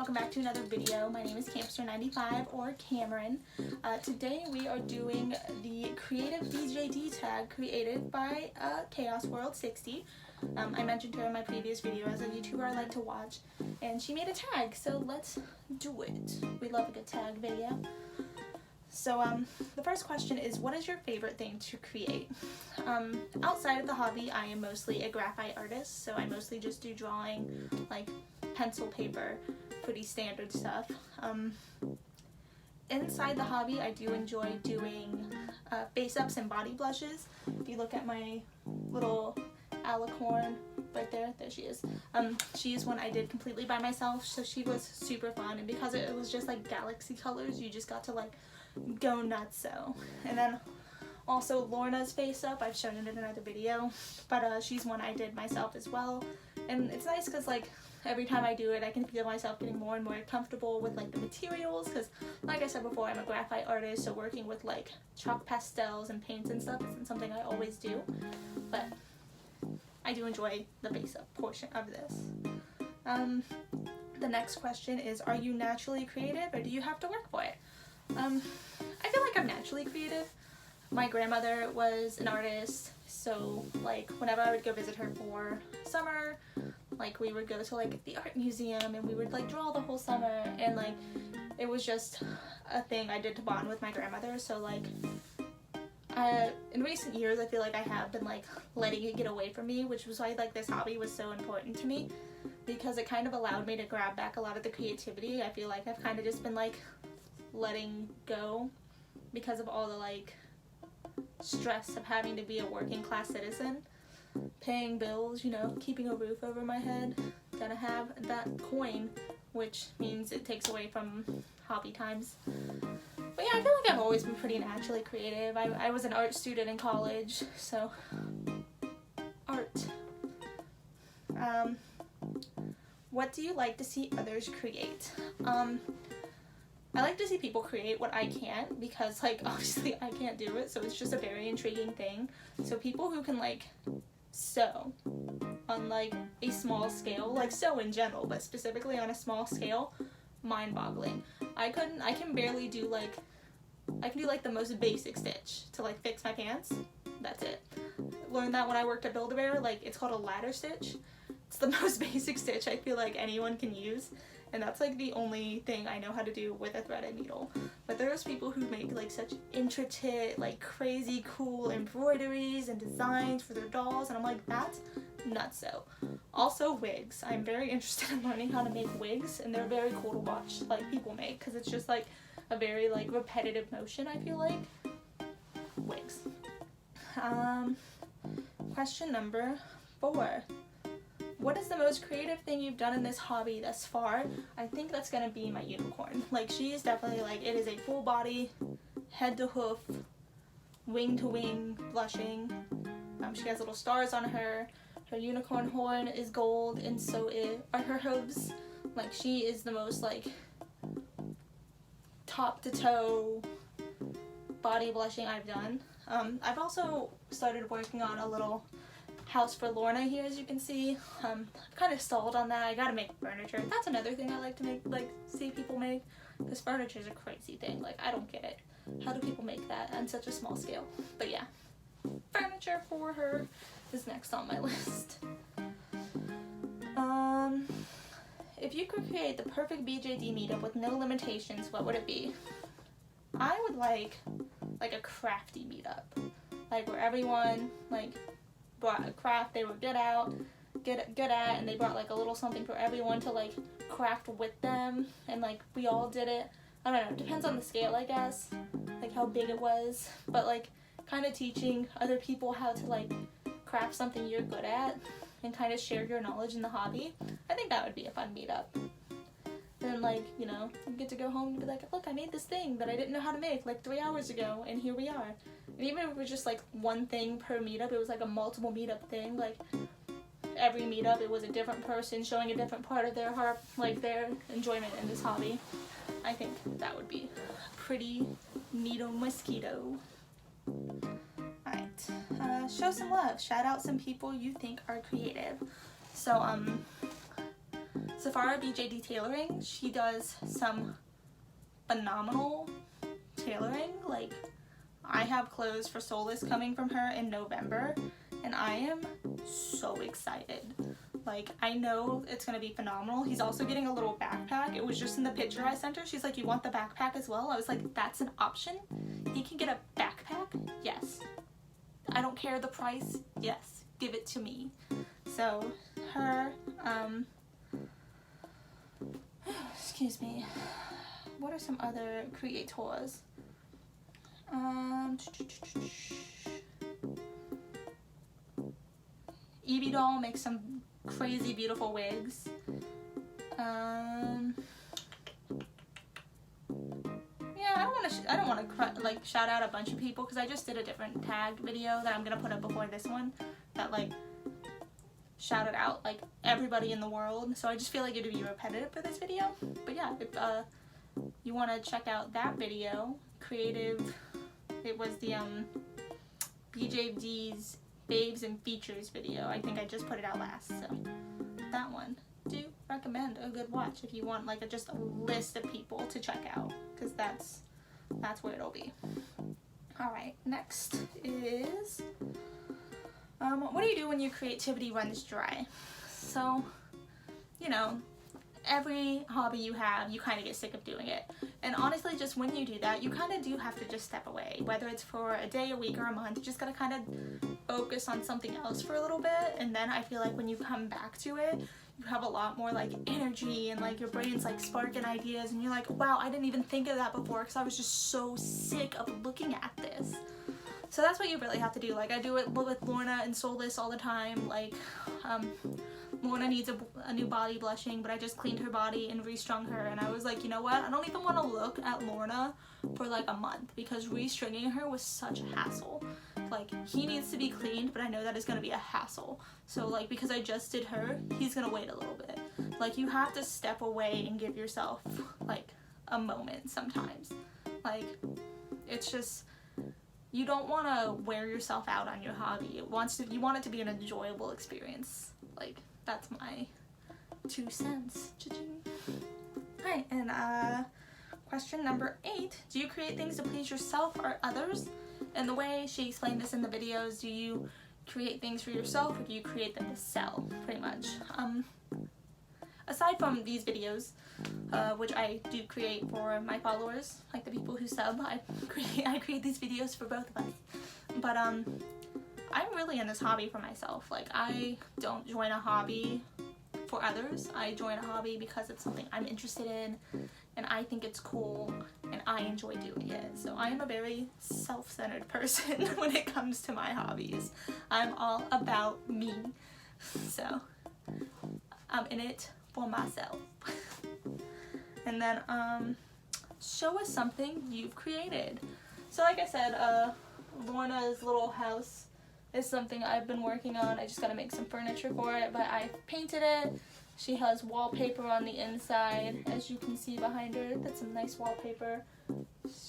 welcome back to another video. My name is Campster95 or Cameron. Today we are doing the creative BJD tag created by Chaos World 60. I mentioned her in my previous video as a YouTuber I like to watch, and she made a tag, so let's do it. We love a good tag video. So the first question is, what is your favorite thing to create? Outside of the hobby, I am mostly a graphite artist, so I mostly just do drawing, like pencil paper, pretty standard stuff. Inside the hobby, I do enjoy doing face-ups and body blushes. If you look at my little alicorn right there she is. She is one I did completely by myself, so she was super fun, and because it was just like galaxy colors, you just got to like go nuts. So, and then also Lorna's face up, I've shown it in another video, but she's one I did myself as well, and it's nice because like every time I do it, I can feel myself getting more and more comfortable with like the materials, because like I said before, I'm a graphite artist, so working with like chalk pastels and paints and stuff isn't something I always do, but I do enjoy the face up portion of this. The next question is, are you naturally creative or do you have to work for it? I feel like I'm naturally creative. My grandmother was an artist, so like whenever I would go visit her for summer, like we would go to like the art museum and we would like draw the whole summer, and like it was just a thing I did to bond with my grandmother. So like in recent years I feel like I have been like letting it get away from me, which was why like this hobby was so important to me, because it kind of allowed me to grab back a lot of the creativity. I feel like I've kind of just been like letting go because of all the like stress of having to be a working class citizen, paying bills, you know, keeping a roof over my head. Gotta have that coin, which means it takes away from hobby times. But yeah, I feel like I've always been pretty naturally creative. I was an art student in college, so art. What do you like to see others create? I like to see people create what I can't, because like obviously I can't do it, so it's just a very intriguing thing. So people who can like sew on like a small scale, like sew in general, but specifically on a small scale, mind-boggling. I can barely do like, I can do like the most basic stitch to like fix my pants. That's it. Learned that when I worked at Build-A-Bear. Like, it's called a ladder stitch. It's the most basic stitch I feel like anyone can use, and that's like the only thing I know how to do with a threaded needle. But there's people who make like such intricate, like crazy cool embroideries and designs for their dolls, and I'm like, that's nutso. Also wigs. I'm very interested in learning how to make wigs, and they're very cool to watch like people make, because it's just like a very like repetitive motion, I feel like. Wigs. Question number 4. What is the most creative thing you've done in this hobby thus far? I think that's gonna be my unicorn. Like, she is definitely like, it is a full body, head to hoof, wing to wing blushing. She has little stars on her. Her unicorn horn is gold, and so are her hooves. Like, she is the most like top to toe body blushing I've done. I've also started working on a little house for Lorna here, as you can see. I've kind of stalled on that. I gotta make furniture. That's another thing I like to make, like see people make, because furniture is a crazy thing. Like, I don't get it. How do people make that on such a small scale? But yeah, furniture for her is next on my list. If you could create the perfect BJD meetup with no limitations, what would it be? I would like a crafty meetup, like where everyone like brought a craft they were good at, and they brought like a little something for everyone to like craft with them, and like we all did it. I don't know, it depends on the scale, I guess, like how big it was, but like kind of teaching other people how to like craft something you're good at and kind of share your knowledge in the hobby. I think that would be a fun meetup. Then like, you know, you get to go home and be like, look, I made this thing that I didn't know how to make like 3 hours ago, and here we are. And even if it was just like one thing per meetup, it was like a multiple meetup thing. Like every meetup, it was a different person showing a different part of their heart, like their enjoyment in this hobby. I think that would be pretty neato mosquito. Alright, show some love. Shout out some people you think are creative. So, Safara BJD Tailoring. She does some phenomenal tailoring. Like, I have clothes for Soulless coming from her in November, and I am so excited. Like, I know it's gonna be phenomenal. He's also getting a little backpack. It was just in the picture I sent her. She's like, you want the backpack as well? I was like, that's an option? He can get a backpack? Yes. I don't care the price. Yes. Give it to me. So, her, excuse me. What are some other creators? Evie Doll makes some crazy beautiful wigs. Yeah, I don't want to like shout out a bunch of people because I just did a different tag video that I'm gonna put up before this one that like shouted out like everybody in the world. So I just feel like it'd be repetitive for this video. But yeah, if you want to check out that video, creative. It was the BJD's Babes and Features video. I think I just put it out last, so that one. Do recommend a good watch if you want like just a list of people to check out, because that's where it'll be. All right, next is what do you do when your creativity runs dry? So, you know, every hobby you have, you kind of get sick of doing it. And honestly, just when you do that, you kind of do have to just step away. Whether it's for a day, a week, or a month, you just gotta kind of focus on something else for a little bit. And then I feel like when you come back to it, you have a lot more like energy and like your brain's like sparking ideas. And you're like, wow, I didn't even think of that before because I was just so sick of looking at this. So that's what you really have to do. Like I do it with Lorna and Soulless all the time. Like Lorna needs a new body blushing, but I just cleaned her body and restrung her, and I was like, you know what? I don't even want to look at Lorna for like a month because restringing her was such a hassle. Like he needs to be cleaned, but I know that is going to be a hassle. So like because I just did her, he's going to wait a little bit. Like you have to step away and give yourself like a moment sometimes. Like it's just, you don't want to wear yourself out on your hobby. You want it to be an enjoyable experience. Like that's my 2 cents. Alright, and question number 8. Do you create things to please yourself or others? And the way she explained this in the videos, do you create things for yourself or do you create them to sell, pretty much? Aside from these videos, which I do create for my followers, like the people who sub, I create these videos for both of us. But I'm really in this hobby for myself. Like I don't join a hobby for others. I join a hobby because it's something I'm interested in and I think it's cool and I enjoy doing it. So I am a very self-centered person when it comes to my hobbies. I'm all about me. So I'm in it for myself. And then show us something you've created. So like I said, Lorna's little house is something I've been working on. I just gotta make some furniture for it, but I painted it. She has wallpaper on the inside, as you can see behind her. That's some nice wallpaper.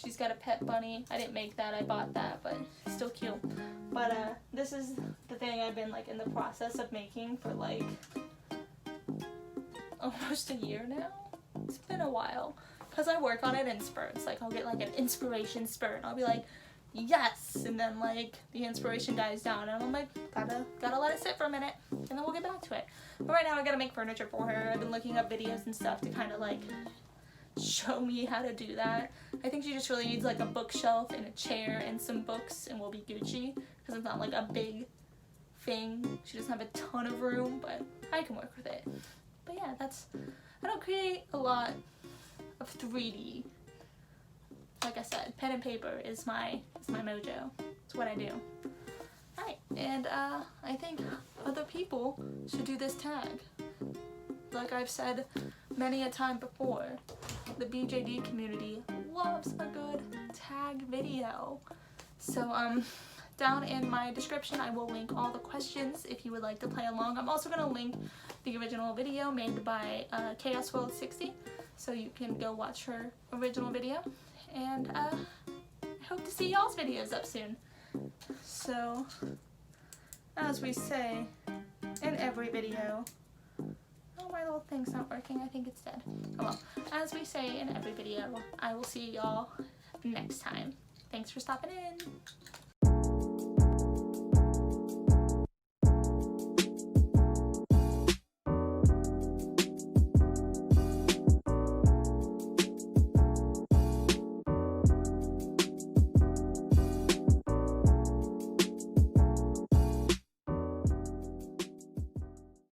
She's got a pet bunny. I didn't make that, I bought that, but it's still cute. But this is the thing I've been like in the process of making for like almost a year now. It's been a while, because I work on it in spurts. Like I'll get like an inspiration spurt and I'll be like, yes, and then like the inspiration dies down and I'm like, gotta let it sit for a minute and then we'll get back to it. But right now I gotta make furniture for her. I've been looking up videos and stuff to kind of like show me how to do that. I think she just really needs like a bookshelf and a chair and some books and we'll be Gucci, because it's not like a big thing. She doesn't have a ton of room, but I can work with it. But yeah, I don't create a lot of 3D. Like I said, pen and paper is my mojo. It's what I do. Alright, and I think other people should do this tag. Like I've said many a time before, the BJD community loves a good tag video. So down in my description I will link all the questions if you would like to play along. I'm also going to link the original video made by Chaos World 60, so you can go watch her original video. And I hope to see y'all's videos up soon. So, as we say in every video, Oh, my little thing's not working. I think it's dead. Oh well, as we say in every video, I will see y'all next time. Thanks for stopping in.